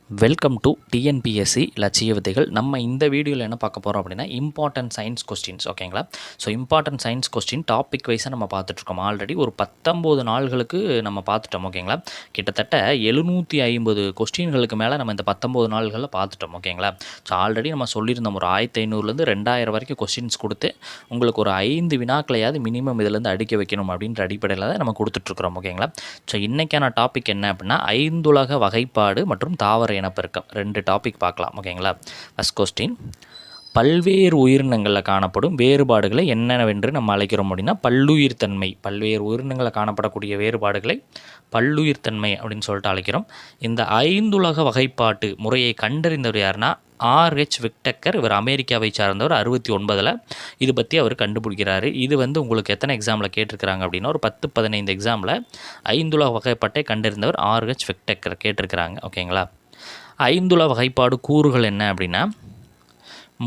Welcome to TNPSC லட்சிய விதைகள். நம்ம இந்த வீடியோவில் என்ன பார்க்க போகிறோம் அப்படின்னா இம்பார்ட்டன்ட் சயின்ஸ் கொஸ்டின்ஸ். ஓகேங்களா? So important science question topic வைஸாக நம்ம பார்த்துட்ருக்கோம். ஆல்ரெடி ஒரு 19 நாள்களுக்கு நம்ம பார்த்துட்டோம். ஓகேங்களா? கிட்டத்தட்ட 750 கொஸ்டின்களுக்கு மேலே நம்ம இந்த 19 நாள்களில் பார்த்துட்டோம். ஓகேங்களா? ஸோ ஆல்ரெடி நம்ம சொல்லியிருந்தோம் ஒரு 1500லேருந்து 2000 வரைக்கும் கொஸ்டின்ஸ் கொடுத்து உங்களுக்கு ஒரு 5 வினாக்களையாவது மினிமம் இதிலேருந்து அடிக்க வைக்கணும் அப்படின்ற அடிப்படையில் தான் நம்ம கொடுத்துட்ருக்குறோம். ஓகேங்களா? ஸோ இன்றைக்கான டாபிக் என்ன அப்படின்னா ஐந்துலக வகைப்பாடு மற்றும் தாவர இனப்பெருக்கம். 2 டாபிக் பார்க்கலாம். ஓகேங்களா? ஃபர்ஸ்ட் கொஸ்டின், பல்வேறு உயிரினங்களில் காணப்படும் வேறுபாடுகளை என்னவென்று நம்ம அழைக்கிறோம் அப்படின்னா பல்லுயிர்த்தன்மை. பல்வேறு உயிரினங்களில் காணப்படக்கூடிய வேறுபாடுகளை பல்லுயிர்த்தன்மை அப்படின்னு சொல்லிட்டு அழைக்கிறோம். இந்த ஐந்துலக வகைப்பாட்டு முறையை கண்டறிந்தவர் யாருன்னா RH விக்டக்கர். இவர் அமெரிக்காவை சார்ந்தவர். 69ல் இது பற்றி அவர் கண்டுபிடிக்கிறாரு. இது உங்களுக்கு எத்தனை எக்ஸாமில் கேட்டிருக்கிறாங்க அப்படின்னா ஒரு 10-15 எக்ஸாமில் ஐந்துலக வகைப்பாட்டை கண்டறிந்தவர் RH விக்டக்கர் கேட்டிருக்கிறாங்க. ஓகேங்களா? ஐந்துலக வகைப்பாடு கூறுகள் என்ன அப்படின்னா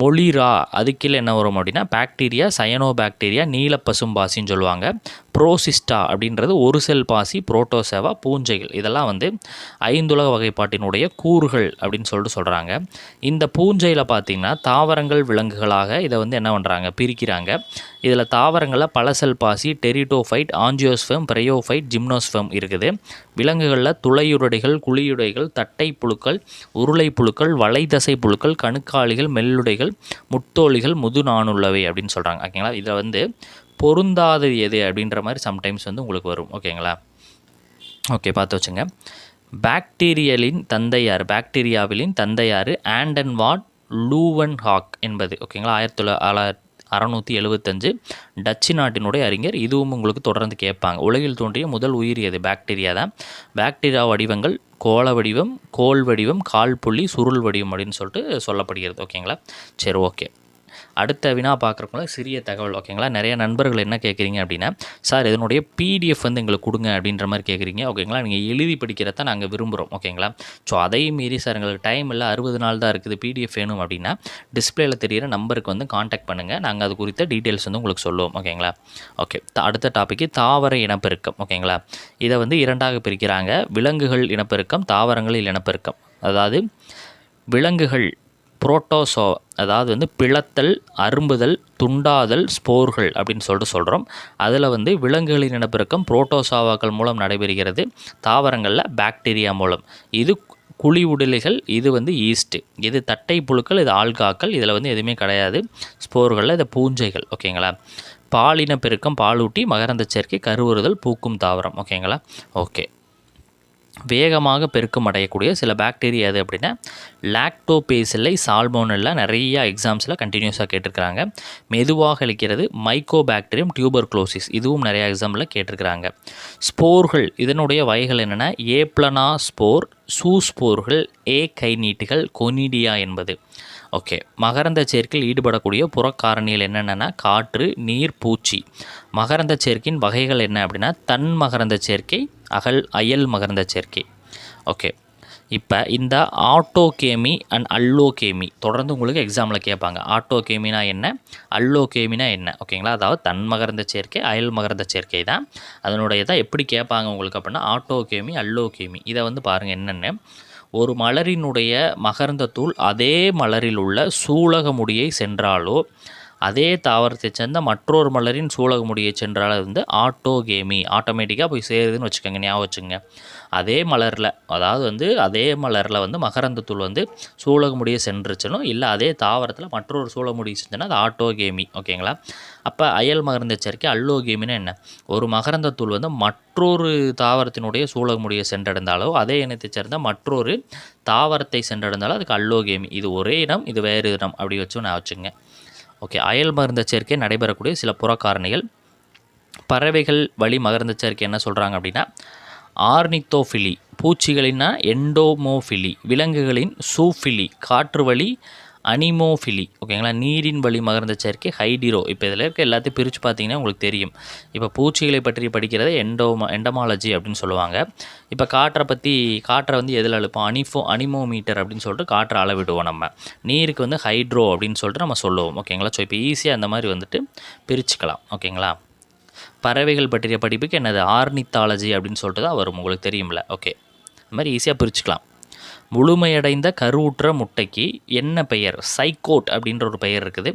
மொலிரா, அதுக்கீழே என்ன வரும் அப்படின்னா பாக்டீரியா, சயனோ பாக்டீரியா, நீல பசும்பாசின்னு சொல்லுவாங்க. ப்ரோசிஸ்டா அப்படின்றது ஒரு செல் பாசி, புரோட்டோசேவா, பூஞ்சைகள். இதெல்லாம் ஐந்துலக வகைப்பாட்டினுடைய கூறுகள் அப்படின்னு சொல்கிறாங்க. இந்த பூஞ்சையில் பார்த்திங்கன்னா தாவரங்கள் விலங்குகளாக இதை என்ன பண்ணுறாங்க, பிரிக்கிறாங்க. இதில் தாவரங்களில் பல செல் பாசி, டெரிட்டோஃபைட், ஆஞ்சியோஸ்ஃபெம், பிரையோஃபைட், ஜிம்னோஸ்ஃபெம் இருக்குது. விலங்குகளில் துளையுருடைகள், குழியுடைகள், தட்டை புழுக்கள், உருளை புழுக்கள், வளைதசை புழுக்கள், கணுக்காலிகள், மெல்லுடைகள், முத்தோலிகள், முதுநாணுள்ளவை அப்படின்னு சொல்கிறாங்க. ஓகேங்களா? இதில் பொருந்தாதது எது அப்படின்ற மாதிரி சம்டைம்ஸ் உங்களுக்கு வரும். ஓகேங்களா? ஓகே, பார்த்து வச்சுங்க. பாக்டீரியாவிலின் தந்தையார் ஆண்டன்வார்ட் லூவன்ஹாக் என்பது. ஓகேங்களா? 1675 டச்சு நாட்டினுடைய அறிஞர். இதுவும் உங்களுக்கு தொடர்ந்து கேட்பாங்க. உலகில் தோன்றிய முதல் உயிரி எது? பாக்டீரியா தான். பாக்டீரியா வடிவங்கள் கோள வடிவம், கோல் வடிவம், கால் புள்ளி, சுருள் வடிவம் அப்படின்னு சொல்லிட்டு சொல்லப்படுகிறது. ஓகேங்களா? சரி, ஓகே. அடுத்த வினா பார்க்குறக்குள்ள சிறிய தகவல். ஓகேங்களா? நிறைய நண்பர்கள் என்ன கேட்குறீங்க அப்படின்னா, சார் இதனுடைய PDF எங்களுக்கு கொடுங்க அப்படின்ற மாதிரி கேட்குறீங்க. ஓகேங்களா? நீங்கள் எழுதி படிக்கிறத நாங்கள் விரும்புகிறோம். ஓகேங்களா? ஸோ அதையும் மீறி சார் எங்களுக்கு டைம் இல்லை, 60 நாள் தான் இருக்குது, PDF வேணும் அப்படின்னா டிஸ்பிளேயில் தெரிகிற நம்பருக்கு காண்டாக்ட் பண்ணுங்கள். நாங்கள் அது குறித்த டீட்டெயில்ஸ் உங்களுக்கு சொல்லுவோம். ஓகேங்களா? ஓகே, அடுத்த டாப்பிக்கு தாவர இனப்பெருக்கம். ஓகேங்களா? இதை 2ஆக பிரிக்கிறாங்க. விலங்குகள் இனப்பெருக்கம், தாவரங்களில் இனப்பெருக்கம். அதாவது விலங்குகள் புரோட்டோசோ, அதாவது பிளத்தல், அரும்புதல், துண்டாதல், ஸ்போர்கள் அப்படின்னு சொல்கிறோம். அதில் விலங்குகளின் இனப்பெருக்கம் புரோட்டோசாவாக்கள் மூலம் நடைபெறுகிறது. தாவரங்களில் பாக்டீரியா மூலம். இது குழி உடலிகள், இது ஈஸ்ட்டு, இது தட்டை புழுக்கள், இது ஆல்காக்கள். இதில் எதுவுமே கிடையாது. ஸ்போர்களில் இது பூஞ்சைகள். ஓகேங்களா? பாலின பெருக்கம், பாலூட்டி, மகரந்த சேர்க்கை, கருவுறுதல், பூக்கும் தாவரம். ஓகேங்களா? ஓகே. வேகமாக பெருக்கம் அடையக்கூடிய சில பாக்டீரியா எது அப்படின்னா லாக்டோபேசில்லை, சால்மோனெல்லா. நிறையா எக்ஸாம்ஸில் கண்டினியூஸாக கேட்டிருக்கிறாங்க. மெதுவாக அளிக்கிறது மைக்கோபாக்டீரியம் டியூபர்குலோசிஸ். இதுவும் நிறையா எக்ஸாமில் கேட்டிருக்கிறாங்க. ஸ்போர்கள், இதனுடைய வகைகள் என்னென்னா ஏப்ளனா ஸ்போர், சூஸ்போர்கள், கைனீட்டுகள், கொனிடியா என்பது. ஓகே. மகரந்த சேர்க்கையில் ஈடுபடக்கூடிய புறக்காரணிகள் என்னென்னா காற்று, நீர், பூச்சி. மகரந்த சேர்க்கையின் வகைகள் என்ன அப்படின்னா தன் மகரந்த சேர்க்கை, அயல் மகரந்த சேர்க்கை. ஓகே. இப்போ இந்த ஆட்டோகேமி அண்ட் அல்லோகேமி தொடர்ந்து உங்களுக்கு எக்ஸாமில் கேட்பாங்க. ஆட்டோகேமினா என்ன, அல்லோகேமினா என்ன? ஓகேங்களா? அதாவது தன் மகரந்த சேர்க்கை, அயல் மகரந்த சேர்க்கை தான் அதனுடைய தான். எப்படி கேட்பாங்க உங்களுக்கு அப்படின்னா ஆட்டோகேமி, அல்லோகேமி. இதை பாருங்கள் என்னென்னு. ஒரு மலரினுடைய மகரந்தத்தூள் அதே மலரில் உள்ள சூலக முடியை சென்றாலோ, அதே தாவரத்தை சேர்ந்த மற்றொரு மலரின் சூலக முடியை சென்றால் ஆட்டோகேமி. ஆட்டோமேட்டிக்காக போய் சேருதுன்னு வச்சுக்கோங்க, ஞாபகம் வச்சுங்க. அதே மலரில், அதாவது அதே மலரில் மகரந்தத்தூள் சூலக முடியை சென்றுச்சுனோ, இல்லை அதே தாவரத்தில் மற்றொரு சூலக முடியை செஞ்சோன்னா அது ஆட்டோகேமி. ஓகேங்களா? அப்போ அயல் மகரந்த சேர்க்கை அல்லோகேமினா என்ன? ஒரு மகரந்தத்தூள் மற்றொரு தாவரத்தினுடைய சூலக முடியை சென்றடைந்தாலோ, அதே இனத்தை சேர்ந்த மற்றொரு தாவரத்தை சென்றடைந்தாலோ அதுக்கு அல்லோகேமி. இது ஒரே இனம், இது வேறு இனம், அப்படி நான் வச்சுங்க. ஓகே. அயல் மகரந்த சேர்க்கை நடைபெறக்கூடிய சில புறக்காரணிகள். பறவைகள் வழி மகரந்த சேர்க்கை என்ன சொல்கிறாங்க அப்படின்னா ஆர்னித்தோஃபிலி, பூச்சிகளின்னா எண்டோமோஃபிலி, விலங்குகளின் சூஃபிலி, காற்று வழி அனிமோஃபிலி. ஓகேங்களா? நீரின் வழி மகரந்த சேர்க்கை ஹைடிரோ. இப்போ இதில் இருக்க எல்லாத்தையும் பிரித்து பார்த்தீங்கன்னா உங்களுக்கு தெரியும். இப்போ பூச்சிகளை பற்றி படிக்கிறத எண்டமாலஜி அப்படின்னு சொல்லுவாங்க. இப்போ காற்றை எதில் அழுப்போம், அனிமோமீட்டர் அப்படின்னு சொல்லிட்டு காற்றை அளவிடுவோம். நம்ம நீருக்கு ஹைட்ரோ அப்படின்னு சொல்லிட்டு நம்ம சொல்லுவோம். ஓகேங்களா? ஸோ இப்போ ஈஸியாக அந்த மாதிரி பிரிச்சுக்கலாம். ஓகேங்களா? பறவைகள் பற்றிய படிப்புக்கு என்னது ஆர்னித்தாலஜி அப்படின்னு சொல்லிட்டு தான் வரும், உங்களுக்கு தெரியும்ல. ஓகே, இந்த மாதிரி ஈஸியாக பிரிச்சுக்கலாம். முழுமையடைந்த கருவுற்ற முட்டைக்கு என்ன பெயர்? சைக்கோட் அப்படின்ற ஒரு பெயர் இருக்குது.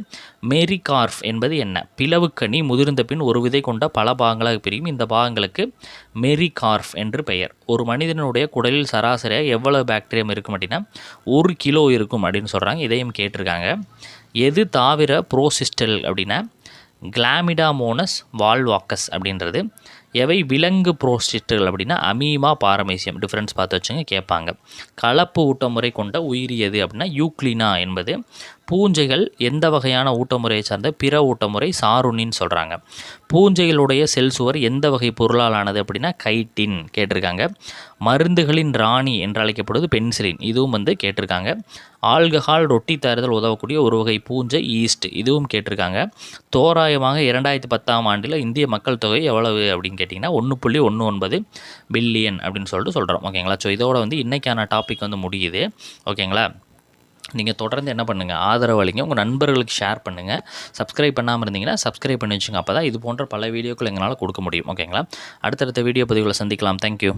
மேரிகார்ப் என்பது என்ன? பிளவுக்கனி முதிர்ந்த பின் ஒரு விதை கொண்ட பல பாகங்களாக பிரியும். இந்த பாகங்களுக்கு மேரிகார்ப் என்று பெயர். ஒரு மனிதனுடைய குடலில் சராசரியாக எவ்வளவு பாக்டீரியம் இருக்கும் அப்படின்னா 1 கிலோ இருக்கும் அப்படின்னு சொல்கிறாங்க. இதையும் கேட்டிருக்காங்க. எது தாவர புரோசிஸ்டல் அப்படின்னா கிளாமிடாமோனஸ் வால்வாக்கஸ் அப்படின்றது. எவை விலங்கு புரோஸ்டிஸ்டுகள் அப்படின்னா அமீமா பாரமேசியம். டிஃப்ரென்ஸ் பார்த்து வச்சுங்க கேட்பாங்க. கலப்பு ஊட்டமுறை கொண்ட உயிரியது அப்படின்னா யூக்ளினா என்பது. பூஞ்சைகள் எந்த வகையான ஊட்டமுறையை சார்ந்த பிற ஊட்டமுறை சாருணின்னு சொல்கிறாங்க. பூஞ்சைகளுடைய செல் சுவர் எந்த வகை பொருளால் ஆனது அப்படின்னா கைட்டின் கேட்டிருக்காங்க. மருந்துகளின் ராணி என்று அழைக்கப்படுவது பென்சிலின், இதுவும் கேட்டிருக்காங்க. ஆல்கஹால் ரொட்டி தயாரித்தல் உதவக்கூடிய ஒரு வகை பூஞ்சை ஈஸ்ட், இதுவும் கேட்டிருக்காங்க. தோராயமாக 2010ஆம் ஆண்டில் இந்திய மக்கள் தொகை எவ்வளவு அப்படின்னு கேட்டிங்கன்னா 1.19 பில்லியன் அப்படின்னு சொல்லிட்டு சொல்கிறோம். ஓகேங்களா? ஸோ இதோட இன்றைக்கான டாபிக் முடியுது. ஓகேங்களா? நீங்கள் தொடர்ந்து என்ன பண்ணுங்கள், ஆதரவு அளிங்க, உங்கள் நண்பர்களுக்கு ஷேர் பண்ணுங்கள். சப்ஸ்கிரைப் பண்ணாமல் இருந்தீங்கன்னா சப்ஸ்கிரைப் பண்ணி வச்சுங்க. அப்போ தான் இது போன்ற பல வீடியோக்கள் எங்களால் கொடுக்க முடியும். ஓகேங்களா? அடுத்தடுத்த வீடியோ பதிவுகளை சந்திக்கலாம். தேங்க்யூ.